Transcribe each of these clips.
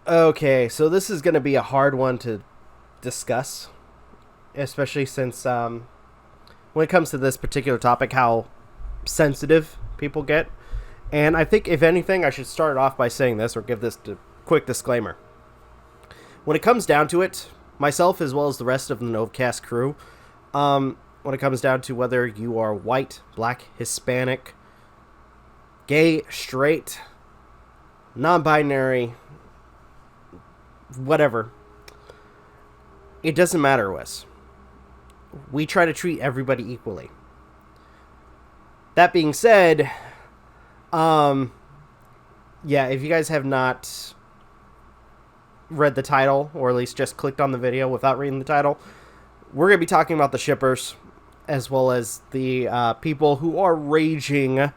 Okay, so this is going to be a hard one to discuss, especially since when it comes to this particular topic, how sensitive people get. And I think, if anything, I should start off by saying this or give this quick disclaimer. When it comes down to it, myself as well as the rest of the Novakast crew, when it comes down to whether you are white, black, Hispanic, gay, straight, non-binary, whatever, it doesn't matter to us. We try to treat everybody equally. That being said, yeah, if you guys have not read the title, or at least just clicked on the video without reading the title, we're going to be talking about the shippers, as well as the people who are raging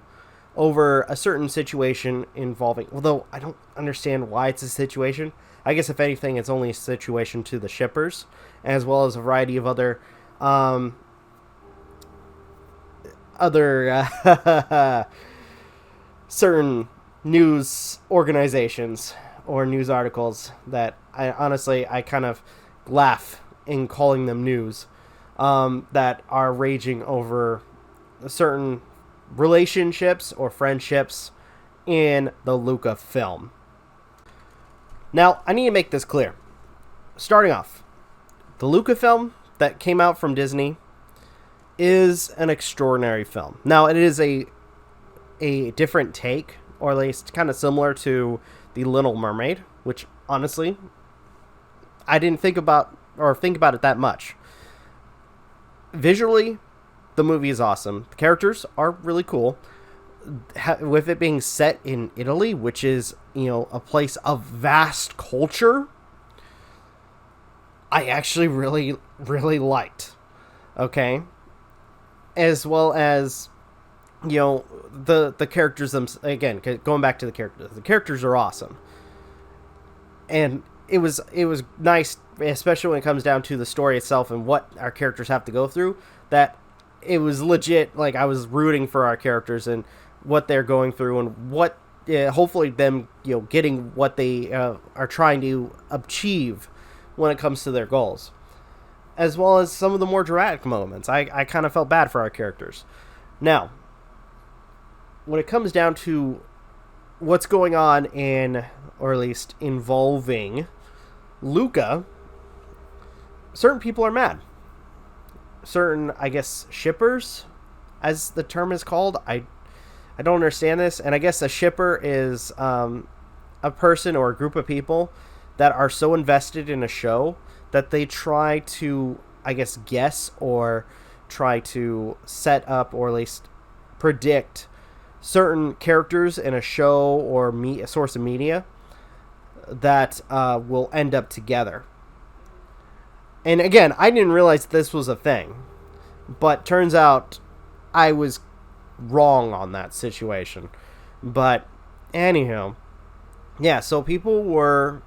over a certain situation involving, although I don't understand why it's a situation. I guess if anything, it's only a situation to the shippers, as well as a variety of other certain news organizations or news articles that I kind of laugh in calling them news, that are raging over certain relationships or friendships in the Luca film. Now, I need to make this clear. Starting off, the Luca film that came out from Disney is an extraordinary film. Now, it is a different take, or at least kind of similar to The Little Mermaid, which honestly, I didn't think about it that much. Visually, the movie is awesome. The characters are really cool. With it being set in Italy, which is, a place of vast culture, I actually really, really liked. Okay? As well as, the characters themselves. Again, going back to the characters are awesome. And it was nice, especially when it comes down to the story itself and what our characters have to go through, that it was legit, like, I was rooting for our characters and what they're going through, and what hopefully them getting what they are trying to achieve when it comes to their goals, as well as some of the more dramatic moments. I kind of felt bad for our characters. Now, when it comes down to what's going on in, or at least involving, Luca, certain people are mad. Certain, I guess, shippers, as the term is called. I don't understand this, and I guess a shipper is a person or a group of people that are so invested in a show that they try to, I guess or try to set up, or at least predict, certain characters in a show or a source of media that will end up together. And again, I didn't realize this was a thing, but turns out I was wrong on that situation. But anyhow, yeah, so people were,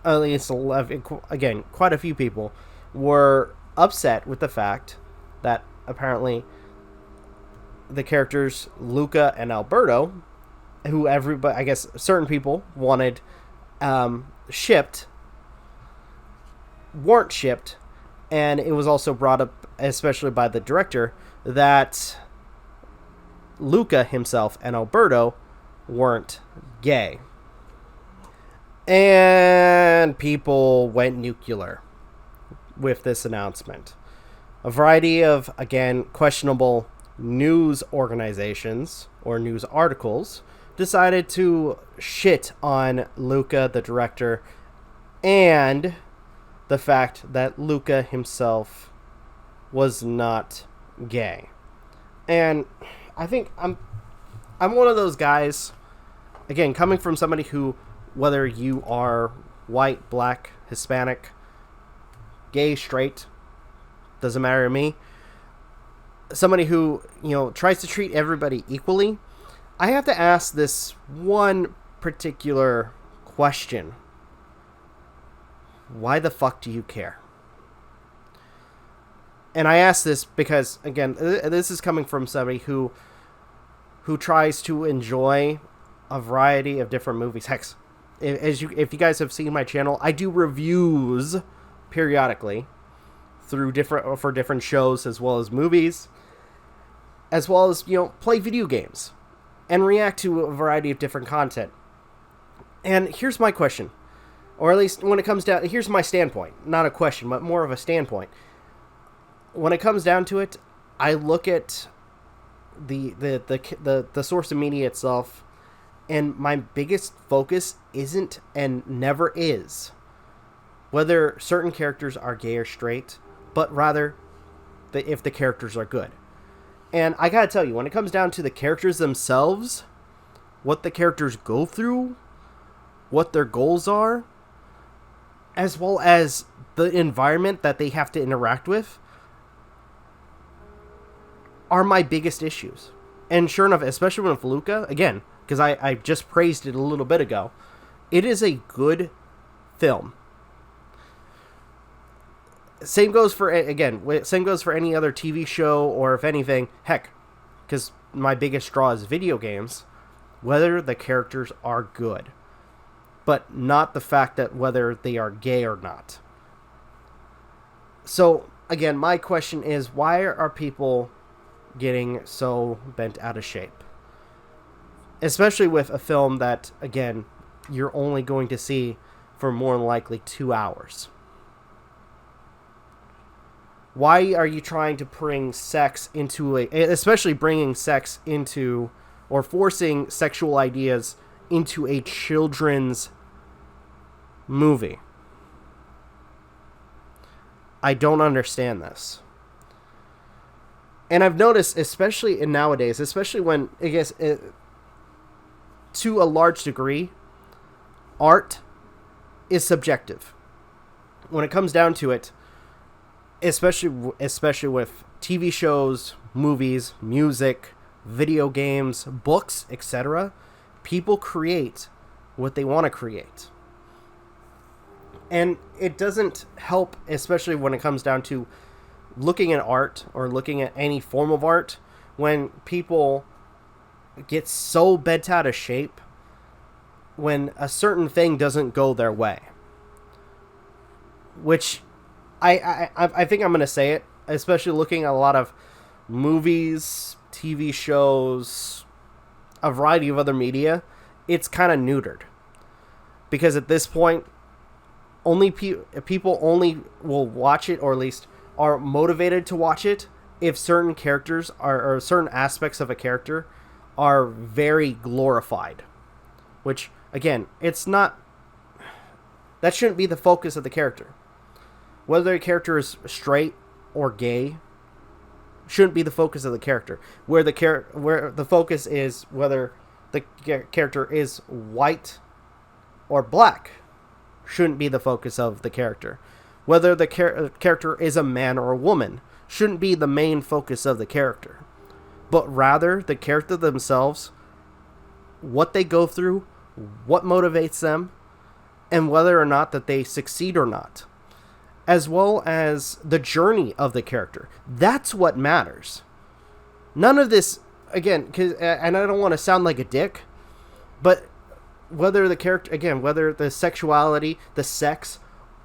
at least 11, again, quite a few people were upset with the fact that apparently the characters Luca and Alberto, who everybody, I guess certain people wanted shipped, weren't shipped. And it was also brought up, especially by the director, that Luca himself and Alberto weren't gay. And people went nuclear with this announcement. A variety of, again, questionable news organizations or news articles decided to shit on Luca, the director, and the fact that Luca himself was not gay. And I think I'm one of those guys, again, coming from somebody who, whether you are white, black, Hispanic, gay, straight, doesn't matter to me, somebody who, tries to treat everybody equally, I have to ask this one particular question. Why the fuck do you care? And I ask this because, again, this is coming from somebody who tries to enjoy a variety of different movies. Heck, if you guys have seen my channel, I do reviews periodically for different shows as well as movies, as well as, play video games and react to a variety of different content. And here's my question, or at least when it comes down, here's my standpoint, not a question, but more of a standpoint. When it comes down to it, I look at the source of media itself, and my biggest focus isn't and never is whether certain characters are gay or straight, but rather if the characters are good. And I gotta tell you, when it comes down to the characters themselves, what the characters go through, what their goals are, as well as the environment that they have to interact with, are my biggest issues. And sure enough, especially with Luca, again, because I just praised it a little bit ago, it is a good film. Same goes for any other TV show, or if anything, heck, because my biggest draw is video games, whether the characters are good, but not the fact that whether they are gay or not. So, again, my question is, why are people getting so bent out of shape? Especially with a film that, again, you're only going to see for more than likely 2 hours. Why are you trying to bring sex into especially bringing sex into, or forcing sexual ideas into a children's movie? I don't understand this. And I've noticed, especially in nowadays, especially when, I guess, to a large degree, art is subjective. When it comes down to it, especially with TV shows, movies, music, video games, books, etc., people create what they want to create. And it doesn't help, especially when it comes down to looking at art or looking at any form of art, when people get so bent out of shape when a certain thing doesn't go their way. Which I think I'm going to say it, especially looking at a lot of movies, TV shows, a variety of other media, it's kind of neutered. Because at this point, only people only will watch it, or at least are motivated to watch it, if certain characters or certain aspects of a character are very glorified. Which, again, it's not... That shouldn't be the focus of the character. Whether a character is straight or gay shouldn't be the focus of the character. Where the focus is whether the character is white or black shouldn't be the focus of the character. Whether the character is a man or a woman shouldn't be the main focus of the character. But rather, the character themselves, what they go through, what motivates them, and whether or not that they succeed or not. As well as the journey of the character. That's what matters. None of this, again, and I don't want to sound like a dick, but whether the character, again, whether the sexuality, the sex,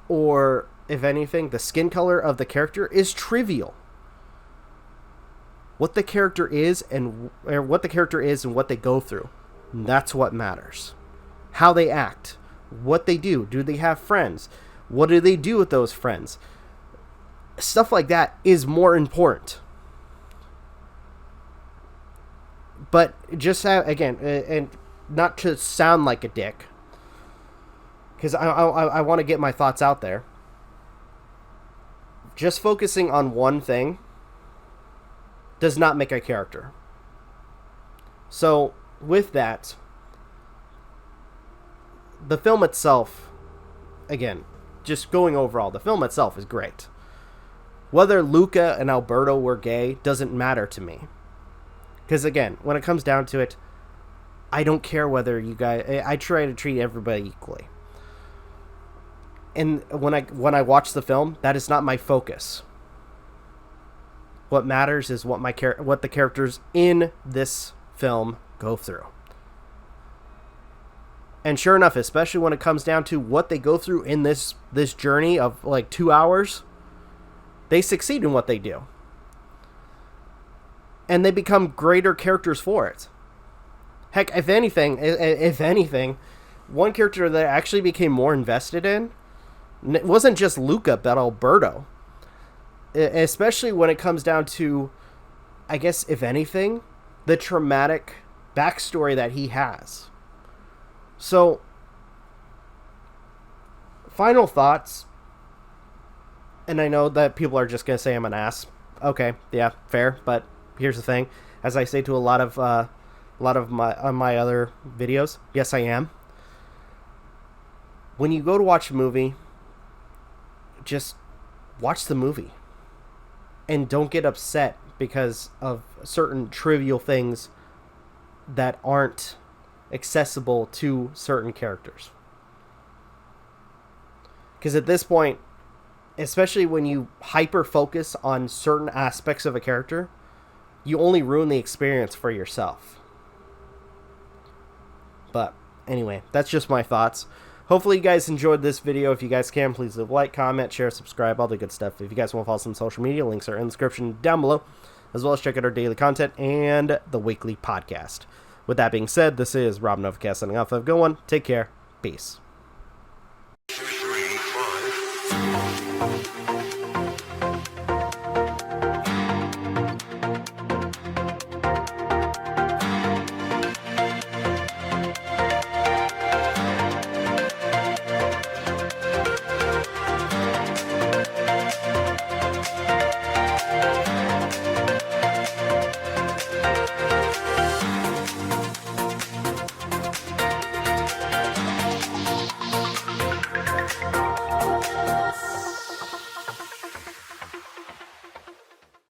or, if anything, the skin color of the character is trivial. What the character is and what they go through, that's what matters. How they act, what they do. Do they have friends? What do they do with those friends? Stuff like that is more important. But just again, and not to sound like a dick, because I want to get my thoughts out there. Just focusing on one thing does not make a character. So, with that, the film itself, again, just going overall, the film itself is great. Whether Luca and Alberto were gay doesn't matter to me. Because again, when it comes down to it, I don't care whether you guys... I try to treat everybody equally. And when I watch the film, that is not my focus. What matters is what the characters in this film go through. And sure enough, especially when it comes down to what they go through in this journey of like 2 hours, they succeed in what they do. And they become greater characters for it. Heck, if anything, one character that I actually became more invested in, it wasn't just Luca, but Alberto. Especially when it comes down to, I guess, if anything, the traumatic backstory that he has. So, final thoughts. And I know that people are just going to say I'm an ass. Okay, yeah, fair. But here's the thing. As I say to a lot of my other videos, yes, I am. When you go to watch a movie, just watch the movie. And don't get upset because of certain trivial things that aren't accessible to certain characters. Because at this point, especially when you hyper focus on certain aspects of a character, you only ruin the experience for yourself. But anyway, that's just my thoughts. Hopefully you guys enjoyed this video. If you guys can, please leave a like, comment, share, subscribe, all the good stuff. If you guys want to follow us on social media, links are in the description down below, as well as check out our daily content and the weekly podcast. With that being said, this is Rob Novakast signing off. Have a good one. Take care. Peace.